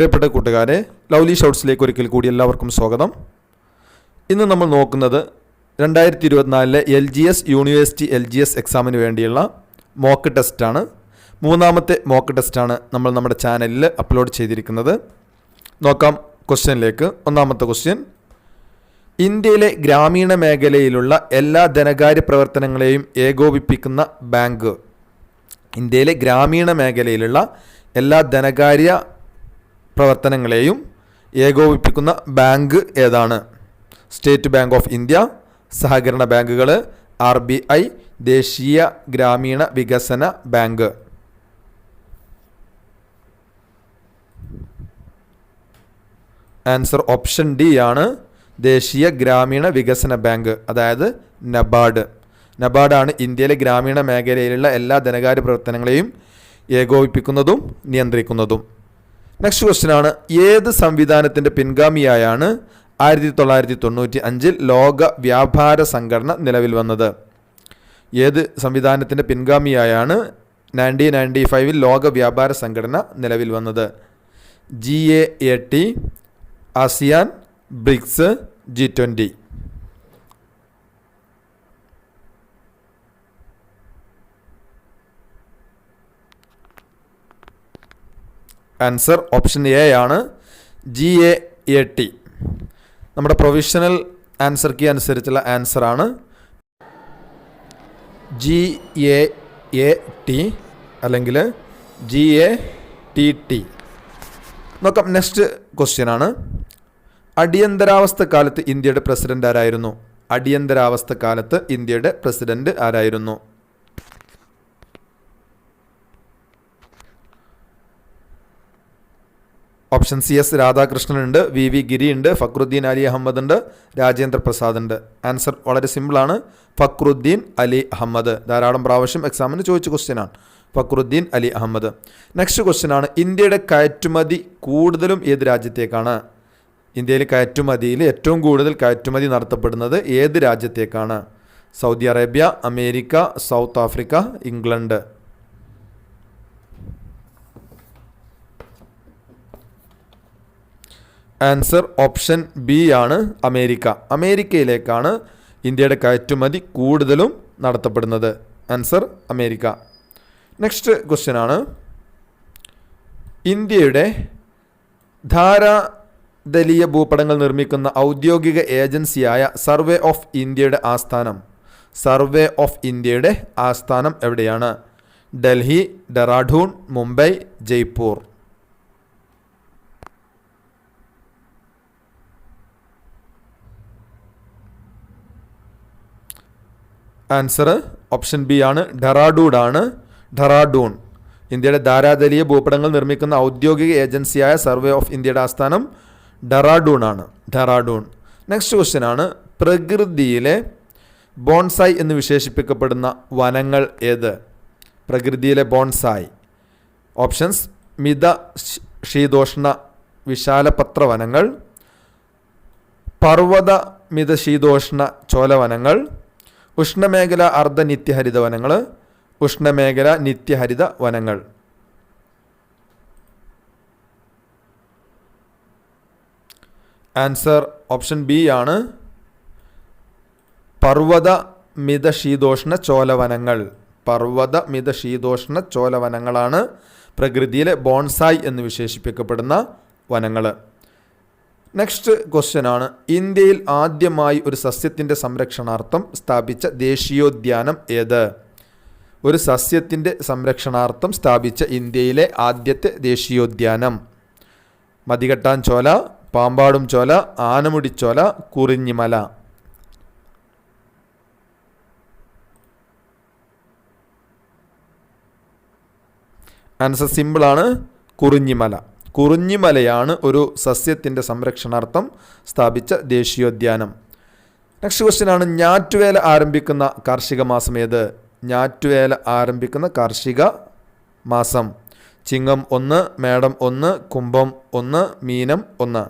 പ്രിയപ്പെട്ട കൂട്ടുകാരെ, ലവ്ലി ഷോട്ട്സിലേക്ക് ഒരിക്കൽ കൂടി എല്ലാവർക്കും സ്വാഗതം. ഇന്ന് നമ്മൾ നോക്കുന്നത് 2024 LGS യൂണിവേഴ്സിറ്റി LGS എക്സാമിന് വേണ്ടിയുള്ള മോക്ക് ടെസ്റ്റാണ്. മൂന്നാമത്തെ മോക്ക് ടെസ്റ്റാണ് നമ്മൾ നമ്മുടെ ചാനലിൽ അപ്ലോഡ് ചെയ്തിരിക്കുന്നത്. നോക്കാം ക്വസ്റ്റ്യനിലേക്ക്. ഒന്നാമത്തെ ക്വസ്റ്റ്യൻ: ഇന്ത്യയിലെ ഗ്രാമീണ മേഖലയിലുള്ള എല്ലാ ധനകാര്യ പ്രവർത്തനങ്ങളെയും ഏകോപിപ്പിക്കുന്ന ബാങ്ക്. ഇന്ത്യയിലെ ഗ്രാമീണ മേഖലയിലുള്ള എല്ലാ ധനകാര്യ പ്രവർത്തനങ്ങളെയും ഏകോപിപ്പിക്കുന്ന ബാങ്ക് ഏതാണ്? സ്റ്റേറ്റ് ബാങ്ക് ഓഫ് ഇന്ത്യ, സഹകരണ ബാങ്കുകൾ, RBI, ദേശീയ ഗ്രാമീണ വികസന ബാങ്ക്. ആൻസർ ഓപ്ഷൻ ഡി ആണ്, ദേശീയ ഗ്രാമീണ വികസന ബാങ്ക്, അതായത് നബാർഡ്. നബാർഡാണ് ഇന്ത്യയിലെ ഗ്രാമീണ മേഖലയിലുള്ള എല്ലാ ധനകാര്യ പ്രവർത്തനങ്ങളെയും ഏകോപിപ്പിക്കുന്നതും നിയന്ത്രിക്കുന്നതും. നെക്സ്റ്റ് ക്വസ്റ്റ്യൻ ആണ്: ഏത് സംവിധാനത്തിൻ്റെ പിൻഗാമിയായാണ് 1995 ലോക വ്യാപാര സംഘടന നിലവിൽ വന്നത്? ഏത് സംവിധാനത്തിൻ്റെ പിൻഗാമിയായാണ് 1995 ലോക വ്യാപാര സംഘടന നിലവിൽ വന്നത്? GATT, ASEAN, BRICS, G20. Answer option A ആണ്, GATT. നമ്മുടെ പ്രൊവിഷണൽ ആൻസർ കീ അനുസരിച്ചുള്ള ആൻസർ ആണ് GAAT അല്ലെങ്കിൽ GATT. നോക്കാം. നെക്സ്റ്റ് ക്വസ്റ്റ്യൻ ആണ്: അടിയന്തരാവസ്ഥ കാലത്ത് ഇന്ത്യയുടെ പ്രസിഡന്റ് ആരായിരുന്നു? അടിയന്തരാവസ്ഥ കാലത്ത് ഇന്ത്യയുടെ പ്രസിഡന്റ് ആരായിരുന്നു? ഓപ്ഷൻ സി എസ് രാധാകൃഷ്ണൻ ഉണ്ട്, VV ഗിരി ഉണ്ട്, ഫക്രുദ്ദീൻ അലി അഹമ്മദ് ഉണ്ട്, രാജേന്ദ്ര പ്രസാദ് ഉണ്ട്. ആൻസർ വളരെ സിമ്പിളാണ്, ഫക്രുദ്ദീൻ അലി അഹമ്മദ്. ധാരാളം പ്രാവശ്യം എക്സാമിന് ചോദിച്ച ക്വസ്റ്റ്യനാണ്, ഫക്രുദ്ദീൻ അലി അഹമ്മദ്. നെക്സ്റ്റ് ക്വസ്റ്റ്യൻ ആണ്: ഇന്ത്യയുടെ കയറ്റുമതി കൂടുതലും ഏത് രാജ്യത്തേക്കാണ്? ഇന്ത്യയിൽ കയറ്റുമതിയിൽ ഏറ്റവും കൂടുതൽ കയറ്റുമതി നടത്തപ്പെടുന്നത് ഏത് രാജ്യത്തേക്കാണ്? Saudi Arabia, America, South Africa, England. Answer option B ആണ്, അമേരിക്ക. അമേരിക്കയിലേക്കാണ് ഇന്ത്യയുടെ കയറ്റുമതി കൂടുതലും നടത്തപ്പെടുന്നത്. Answer America. നെക്സ്റ്റ് ക്വസ്റ്റ്യൻ ആണ്: ഇന്ത്യയുടെ ധാരാതലീയ ഭൂപടങ്ങൾ നിർമ്മിക്കുന്ന ഔദ്യോഗിക ഏജൻസിയായ സർവേ ഓഫ് ഇന്ത്യയുടെ ആസ്ഥാനം. സർവേ ഓഫ് ഇന്ത്യയുടെ ആസ്ഥാനം എവിടെയാണ്? Delhi, Dehradun, Mumbai, Jaipur. Answer option B ആണ്, ഡെറാഡൂൺ ആണ്. ഡെറാഡൂൺ. ഇന്ത്യയുടെ ധാരാതലീയ ഭൂപടങ്ങൾ നിർമ്മിക്കുന്ന ഔദ്യോഗിക ഏജൻസിയായ സർവേ ഓഫ് ഇന്ത്യയുടെ ആസ്ഥാനം ഡെറാഡൂൺ ആണ്. ഡെറാഡൂൺ. നെക്സ്റ്റ് ക്വസ്റ്റ്യൻ ആണ്: പ്രകൃതിയിലെ ബോൺസായി എന്ന് വിശേഷിപ്പിക്കപ്പെടുന്ന വനങ്ങൾ ഏത്? പ്രകൃതിയിലെ ബോൺസായി. ഓപ്ഷൻസ്: മിത ശീതോഷ്ണ വിശാലപത്ര വനങ്ങൾ, പർവ്വത മിതശീതോഷ്ണ ചോലവനങ്ങൾ, ഉഷ്ണമേഖല അർദ്ധ നിത്യഹരിത വനങ്ങൾ, ഉഷ്ണമേഖല നിത്യഹരിത വനങ്ങൾ. ആൻസർ ഓപ്ഷൻ ബി ആണ്, പർവ്വത മിതശീതോഷ്ണ ചോലവനങ്ങൾ. പർവ്വത മിതശീതോഷ്ണ ചോലവനങ്ങളാണ് പ്രകൃതിയിലെ ബോൺസായി എന്ന് വിശേഷിപ്പിക്കപ്പെടുന്ന വനങ്ങൾ. നെക്സ്റ്റ് ക്വസ്റ്റ്യൻ ആണ്: ഇന്ത്യയിൽ ആദ്യമായി ഒരു സസ്യത്തിൻ്റെ സംരക്ഷണാർത്ഥം സ്ഥാപിച്ച ദേശീയോദ്യാനം ഏത്? ഒരു സസ്യത്തിൻ്റെ സംരക്ഷണാർത്ഥം സ്ഥാപിച്ച ഇന്ത്യയിലെ ആദ്യത്തെ ദേശീയോദ്യാനം. മതികെട്ടാൻ ചോല, പാമ്പാടും ചോല, ആനമുടിച്ചോല, കുറിഞ്ഞിമല. ആൻസർ സിമ്പിളാണ്, കുറിഞ്ഞിമല. കുറിഞ്ഞിമലയാണ് ഒരു സസ്യത്തിൻ്റെ സംരക്ഷണാർത്ഥം സ്ഥാപിച്ച ദേശീയോദ്യാനം. നെക്സ്റ്റ് ക്വസ്റ്റ്യൻ ആണ്: ഞാറ്റുവേല ആരംഭിക്കുന്ന കാർഷിക മാസം ഏത്? ഞാറ്റുവേല ആരംഭിക്കുന്ന കാർഷിക മാസം. ചിങ്ങം 1, മേടം 1, കുംഭം 1, മീനം 1.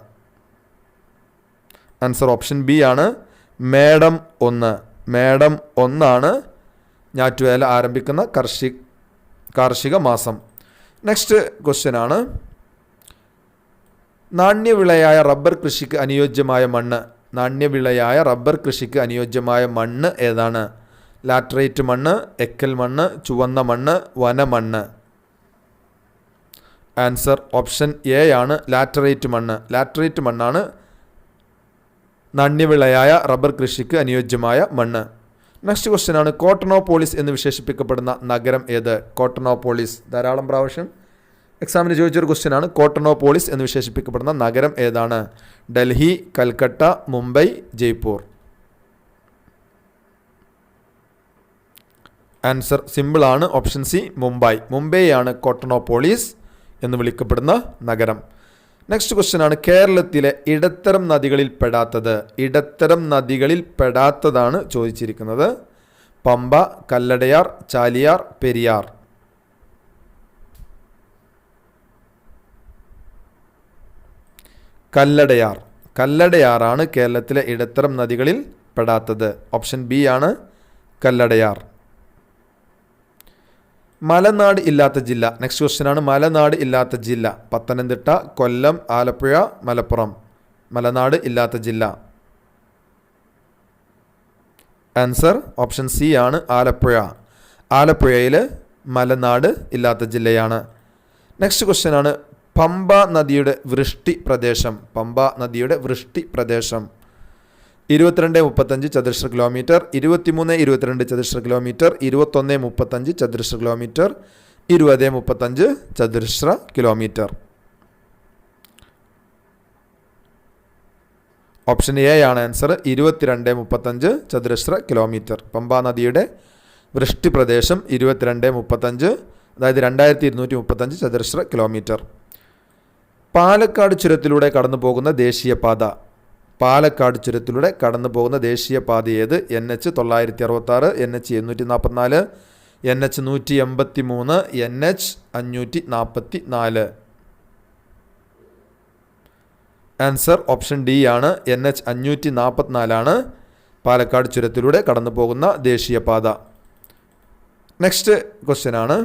ആൻസർ ഓപ്ഷൻ ബി ആണ്, മേടം 1. മേടം 1 ആണ് ഞാറ്റുവേല ആരംഭിക്കുന്ന കാർഷിക മാസം. നെക്സ്റ്റ് ക്വസ്റ്റ്യൻ ആണ്: നാണ്യവിളയായ റബ്ബർ കൃഷിക്ക് അനുയോജ്യമായ മണ്ണ്. നാണ്യവിളയായ റബ്ബർ കൃഷിക്ക് അനുയോജ്യമായ മണ്ണ് ഏതാണ്? ലാറ്ററൈറ്റ് മണ്ണ്, എക്കൽ മണ്ണ്, ചുവന്ന മണ്ണ്, വനമണ്ണ്. ആൻസർ ഓപ്ഷൻ എ ആണ് ലാറ്ററൈറ്റ് മണ്ണ്. ലാറ്ററൈറ്റ് മണ്ണാണ് നാണ്യവിളയായ റബ്ബർ കൃഷിക്ക് അനുയോജ്യമായ മണ്ണ്. നെക്സ്റ്റ് ക്വസ്റ്റ്യൻ ആണ്, കോട്ടണോപോളിസ് എന്ന് വിശേഷിപ്പിക്കപ്പെടുന്ന നഗരം ഏത്? കോട്ടണോപോളിസ് ധാരാളം പ്രാവശ്യം എക്സാമിന് ചോദിച്ചൊരു ക്വസ്റ്റ്യൻ ആണ്. കോട്ടണോപോളിസ് എന്ന് വിശേഷിപ്പിക്കപ്പെടുന്ന നഗരം ഏതാണ്? ഡൽഹി, കൽക്കട്ട, മുംബൈ, ജയ്പൂർ. ആൻസർ സിമ്പിളാണ്, ഓപ്ഷൻ സി മുംബൈ. മുംബൈയാണ് കോട്ടണോപോളിസ് എന്ന് വിളിക്കപ്പെടുന്ന നഗരം. നെക്സ്റ്റ് ക്വസ്റ്റ്യൻ ആണ്, കേരളത്തിലെ ഇടത്തരം നദികളിൽ പെടാത്തത്. ഇടത്തരം നദികളിൽ പെടാത്തതാണ് ചോദിച്ചിരിക്കുന്നത്. പമ്പ, കല്ലടയാർ, ചാലിയാർ, പെരിയാർ. കല്ലടയാർ. കല്ലടയാറാണ് കേരളത്തിലെ ഇടത്തരം നദികളിൽ പെടാത്തത്. ഓപ്ഷൻ ബി ആണ് കല്ലടയാർ. മലനാട് ഇല്ലാത്ത ജില്ല. നെക്സ്റ്റ് ക്വസ്റ്റ്യൻ ആണ്, മലനാട് ഇല്ലാത്ത ജില്ല. പത്തനംതിട്ട, കൊല്ലം, ആലപ്പുഴ, മലപ്പുറം. മലനാട് ഇല്ലാത്ത ജില്ല. ആൻസർ ഓപ്ഷൻ സി ആണ് ആലപ്പുഴ. ആലപ്പുഴയിൽ മലനാട് ഇല്ലാത്ത ജില്ലയാണ്. നെക്സ്റ്റ് ക്വസ്റ്റ്യൻ ആണ്, പമ്പ നദിയുടെ വൃഷ്ടി പ്രദേശം. പമ്പ നദിയുടെ വൃഷ്ടി പ്രദേശം 22-35 ചതുരശ്ര കിലോമീറ്റർ, 23-22 ചതുരശ്ര കിലോമീറ്റർ, 21-35 ചതുരശ്ര കിലോമീറ്റർ, 20-35 ചതുരശ്ര കിലോമീറ്റർ. ഓപ്ഷൻ എ ആണ് ആൻസർ 22-35 ചതുരശ്ര കിലോമീറ്റർ. പമ്പ നദിയുടെ വൃഷ്ടി പ്രദേശം 22-35, അതായത് 2235 ചതുരശ്ര കിലോമീറ്റർ. പാലക്കാട് ചുരത്തിലൂടെ കടന്നു പോകുന്ന ദേശീയപാത. പാലക്കാട് ചുരത്തിലൂടെ കടന്നു പോകുന്ന ദേശീയപാത ഏത്? NH 966, NH 844, NH 183, NH 544. Answer option D ആണ് NH 544 പാലക്കാട് ചുരത്തിലൂടെ കടന്നു പോകുന്ന ദേശീയപാത. നെക്സ്റ്റ് ക്വസ്റ്റ്യൻ ആണ്,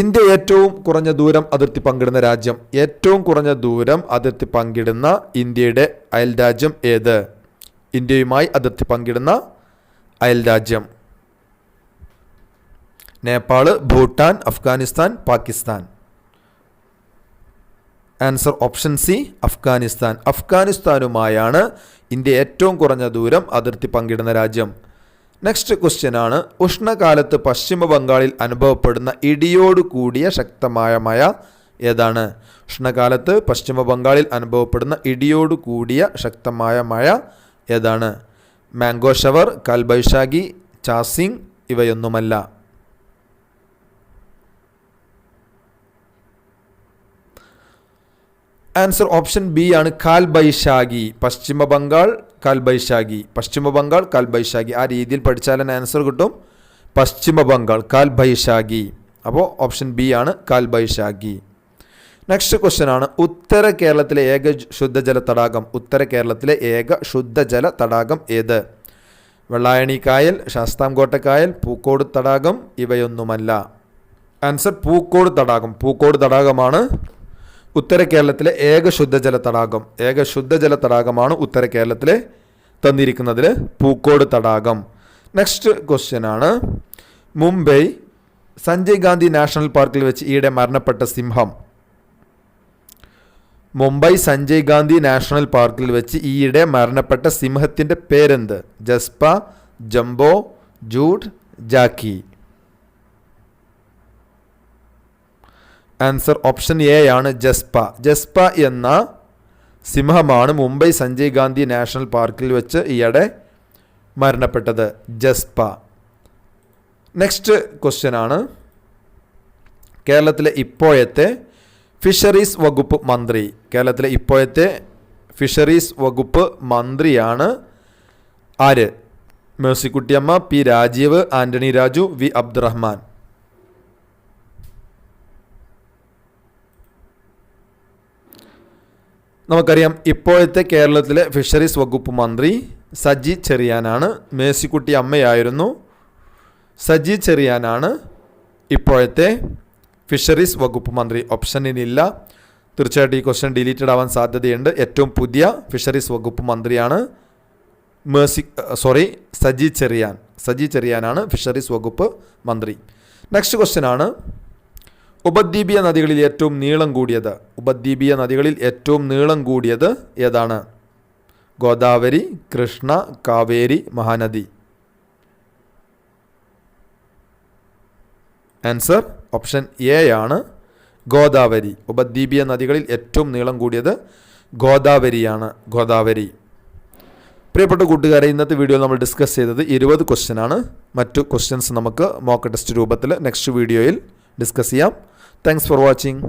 ഇന്ത്യ ഏറ്റവും കുറഞ്ഞ ദൂരം അതിർത്തി പങ്കിടുന്ന രാജ്യം. ഏറ്റവും കുറഞ്ഞ ദൂരം അതിർത്തി പങ്കിടുന്ന ഇന്ത്യയുടെ അയൽരാജ്യം ഏത്? ഇന്ത്യയുമായി അതിർത്തി പങ്കിടുന്ന അയൽരാജ്യം. Nepal, Bhutan, Afghanistan, Pakistan. Answer option C Afghanistan. അഫ്ഗാനിസ്ഥാനുമായാണ് ഇന്ത്യ ഏറ്റവും കുറഞ്ഞ ദൂരം അതിർത്തി പങ്കിടുന്ന രാജ്യം. നെക്സ്റ്റ് ക്വസ്റ്റ്യൻ ആണ്, ഉഷ്ണകാലത്ത് പശ്ചിമ ബംഗാളിൽ അനുഭവപ്പെടുന്ന ഇടിയോട് കൂടിയ ശക്തമായ മഴ ഏതാണ്? ഉഷ്ണകാലത്ത് പശ്ചിമ ബംഗാളിൽ അനുഭവപ്പെടുന്ന ഇടിയോട് കൂടിയ ശക്തമായ മഴ ഏതാണ്? മാംഗോ ഷവർ, കാൽബൈശാഖി, ചാസിംഗ് ഇവയൊന്നുമല്ല. ആൻസർ ഓപ്ഷൻ ബി ആണ് കാൽബൈശാഖി. പശ്ചിമ ബംഗാൾ കാൽബൈശാഖി. പശ്ചിമ ബംഗാൾ കാൽബൈശാഖി. ആ രീതിയിൽ പഠിച്ചാൽ തന്നെ ആൻസർ കിട്ടും. പശ്ചിമ ബംഗാൾ കാൽബൈശാഖി. അപ്പോൾ ഓപ്ഷൻ ബി ആണ് കാൽബൈശാഖി. നെക്സ്റ്റ് ക്വസ്റ്റ്യൻ ആണ്, ഉത്തര കേരളത്തിലെ ഏക ശുദ്ധജല തടാകം. ഉത്തര കേരളത്തിലെ ഏക ശുദ്ധജല തടാകം ഏത്? വെള്ളായണി കായൽ, ശാസ്താംകോട്ട കായൽ, പൂക്കോട് തടാകം ഇവയൊന്നുമല്ല. ആൻസർ പൂക്കോട് തടാകം. പൂക്കോട് തടാകമാണ് ഉത്തര കേരളത്തിലെ ഏക ശുദ്ധജല തടാകം. ഏക ശുദ്ധജല തടാകമാണ് ഉത്തര കേരളത്തിലെ തന്നിരിക്കുന്നതിൽ പൂക്കോട് തടാകം. നെക്സ്റ്റ് ക്വസ്റ്റ്യൻ ആണ്, മുംബൈ സഞ്ജയ് ഗാന്ധി നാഷണൽ പാർക്കിൽ വെച്ച് ഈയിടെ മരണപ്പെട്ട സിംഹം. മുംബൈ സഞ്ജയ് ഗാന്ധി നാഷണൽ പാർക്കിൽ വെച്ച് ഈയിടെ മരണപ്പെട്ട സിംഹത്തിൻ്റെ പേരെന്ത്? Jaspa, Jumbo, Jude, Jackie. Answer option A ആണ് ജസ്പ. ജസ്പ എന്ന സിംഹമാണ് മുംബൈ സഞ്ജയ് ഗാന്ധി നാഷണൽ പാർക്കിൽ വെച്ച് ഈയിടെ മരണപ്പെട്ടത്. ജസ്പ. നെക്സ്റ്റ് ക്വസ്റ്റ്യൻ ആണ്, കേരളത്തിലെ ഇപ്പോഴത്തെ ഫിഷറീസ് വകുപ്പ് മന്ത്രി. കേരളത്തിലെ ഇപ്പോഴത്തെ ഫിഷറീസ് വകുപ്പ് മന്ത്രിയാണ് ആര്? Mercykuttyamma, P Rajeev, Antony Raju, V Abdurahman. നമുക്കറിയാം ഇപ്പോഴത്തെ കേരളത്തിലെ ഫിഷറീസ് വകുപ്പ് മന്ത്രി സജി ചെറിയാനാണ്. മേഴ്സിക്കുട്ടി അമ്മയായിരുന്നു. സജി ചെറിയാനാണ് ഇപ്പോഴത്തെ ഫിഷറീസ് വകുപ്പ് മന്ത്രി. ഓപ്ഷനിനില്ല. തീർച്ചയായിട്ടും ഈ ക്വസ്റ്റ്യൻ ഡിലീറ്റഡ് ആവാൻ സാധ്യതയുണ്ട്. ഏറ്റവും പുതിയ ഫിഷറീസ് വകുപ്പ് മന്ത്രിയാണ് സജി ചെറിയാൻ. സജി ചെറിയാനാണ് ഫിഷറീസ് വകുപ്പ് മന്ത്രി. നെക്സ്റ്റ് ക്വസ്റ്റ്യൻ ആണ്, ഉപദ്വീപീയ നദികളിൽ ഏറ്റവും നീളം കൂടിയത്. ഉപദ്വീപീയ നദികളിൽ ഏറ്റവും നീളം കൂടിയത് ഏതാണ്? Godavari, Krishna, Kaveri, Mahanadi. Answer option A ആണ്, ഗോദാവരി. ഉപദ്വീപീയ നദികളിൽ ഏറ്റവും നീളം കൂടിയത് ഗോദാവരിയാണ്. ഗോദാവരി. പ്രിയപ്പെട്ട കൂട്ടുകാരെ, ഇന്നത്തെ വീഡിയോയിൽ നമ്മൾ ഡിസ്കസ് ചെയ്തത് 20 ക്വസ്റ്റ്യൻ ആണ്. മറ്റു ക്വസ്റ്റ്യൻസ് നമുക്ക് മോക്ക് ടെസ്റ്റ് രൂപത്തിൽ നെക്സ്റ്റ് വീഡിയോയിൽ ഡിസ്കസ് ചെയ്യാം. Thanks for watching.